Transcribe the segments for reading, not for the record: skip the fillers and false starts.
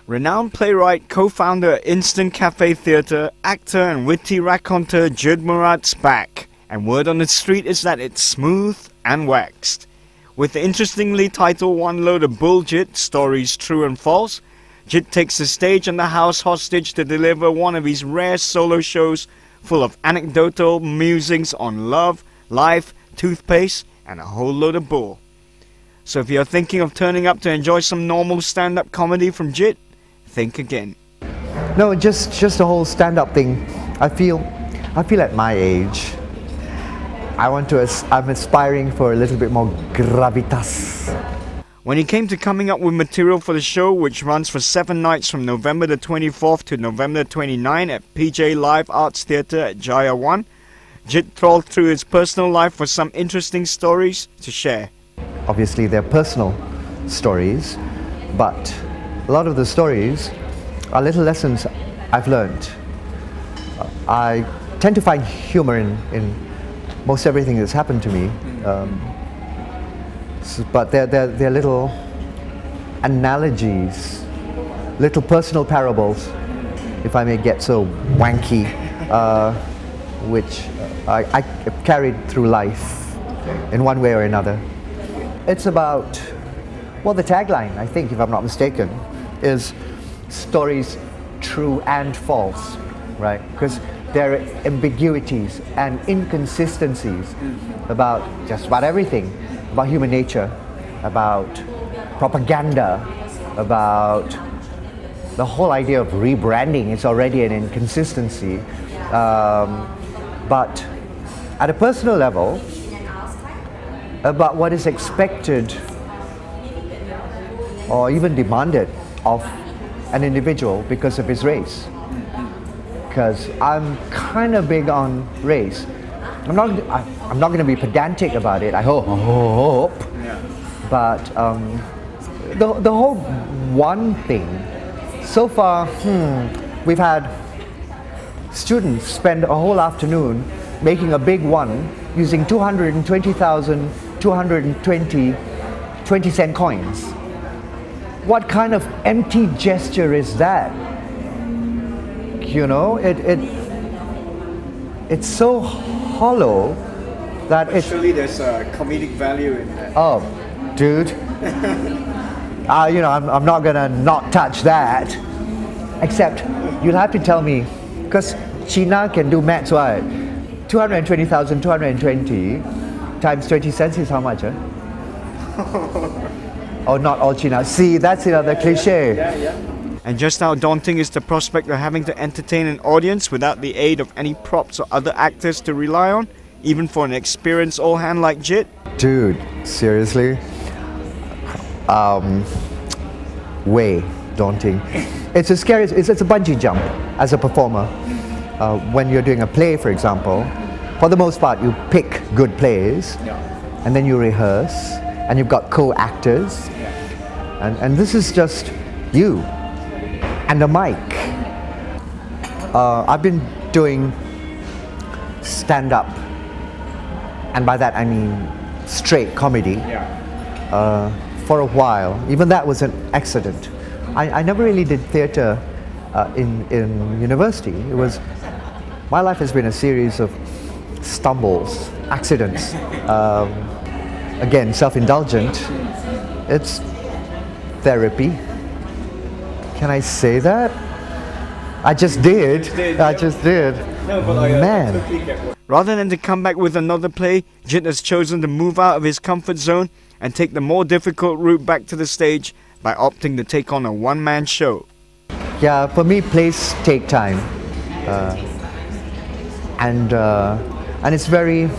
Renowned playwright, co-founder at Instant Cafe Theatre, actor and witty raconteur Jit Murad's back, and word on the street is that it's smooth and waxed. With the interestingly titled One Load of BullJit, Stories True and False, Jit takes the stage and the house hostage to deliver one of his rare solo shows full of anecdotal musings on love, life, toothpaste, and a whole load of bull. So if you're thinking of turning up to enjoy some normal stand-up comedy from Jit, think again. No, just the whole stand-up thing. I feel at my age, I'm aspiring for a little bit more gravitas. When he came to coming up with material for the show, which runs for 7 nights from November the 24th to November the 29th at PJLA Arts Theatre at Jaya One, Jit trawled through his personal life for some interesting stories to share. Obviously they're personal stories, but a lot of the stories are little lessons I've learned. I tend to find humor in most everything that's happened to me. But they're little analogies, little personal parables, if I may get so wanky, which I carried through life in one way or another. It's about, well, the tagline, I think, if I'm not mistaken, is stories true and false, right? Because there are ambiguities and inconsistencies about just about everything. About human nature, about propaganda, about the whole idea of rebranding. It's already an inconsistency. But at a personal level, about what is expected or even demanded of an individual because of his race. Because I'm kind of big on race. I'm not going to be pedantic about it, I hope. Yeah. But the whole one thing, so far, we've had students spend a whole afternoon making a big one using 220,000 20-cent coins. What kind of empty gesture is that? You know, it's so hollow that but surely there's a comedic value in that. Oh, dude. You know, I'm not gonna not touch that. Except you'll have to tell me, because China can do maths, right? 220,000 220 times 20 cents is how much, eh? Oh, not all China. See, that's another cliche. Yeah. And just how daunting is the prospect of having to entertain an audience without the aid of any props or other actors to rely on, even for an experienced old hand like Jit? Dude, seriously? Way daunting. It's a scary, it's a bungee jump as a performer. When you're doing a play, for example, for the most part, you pick good plays, and then you rehearse, and you've got co-actors, and this is just you and a mic. I've been doing stand-up, and by that I mean straight comedy, for a while. Even that was an accident. I never really did theatre in university. It was, my life has been a series of stumbles, accidents. Again, self-indulgent. It's therapy. Can I say that? I just did. I just did. No, but man. Rather than to come back with another play, Jit has chosen to move out of his comfort zone and take the more difficult route back to the stage by opting to take on a one-man show. Yeah, for me, plays take time, and it's very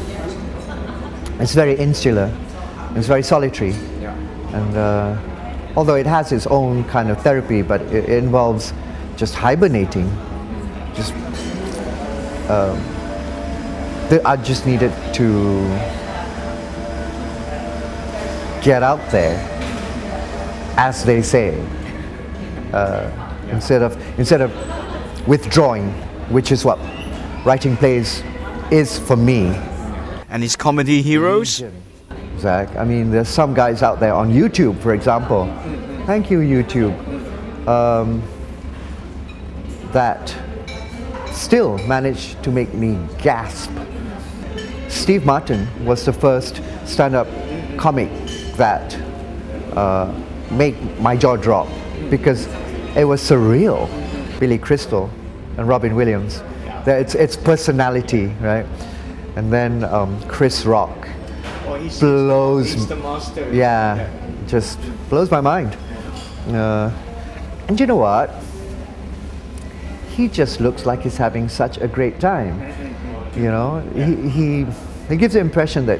insular. It's very solitary, and although it has its own kind of therapy, but it involves just hibernating. I just needed to get out there, as they say, instead of withdrawing, which is what writing plays is for me. And his comedy heroes? Zach, I mean, there's some guys out there on YouTube, for example. Thank you, YouTube. that still managed to make me gasp. Steve Martin was the first stand-up comic that made my jaw drop because it was surreal. Billy Crystal and Robin Williams, its personality, right? And then Chris Rock blows, yeah, just blows my mind. And you know what? He just looks like he's having such a great time. You know, he gives the impression that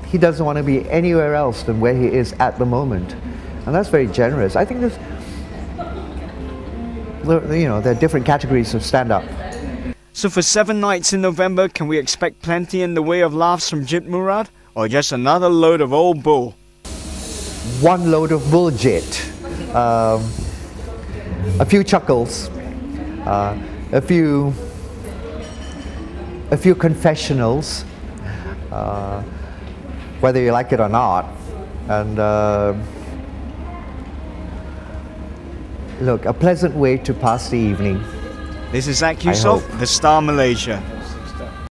he doesn't want to be anywhere else than where he is at the moment, and that's very generous. I think there's, you know, there are different categories of stand-up. So for 7 nights in November, can we expect plenty in the way of laughs from Jit Murad, or just another load of old bull? One load of BullJit. A few chuckles, a few confessionals, whether you like it or not, and look, a pleasant way to pass the evening. This is Zach Yusof, The Star Malaysia.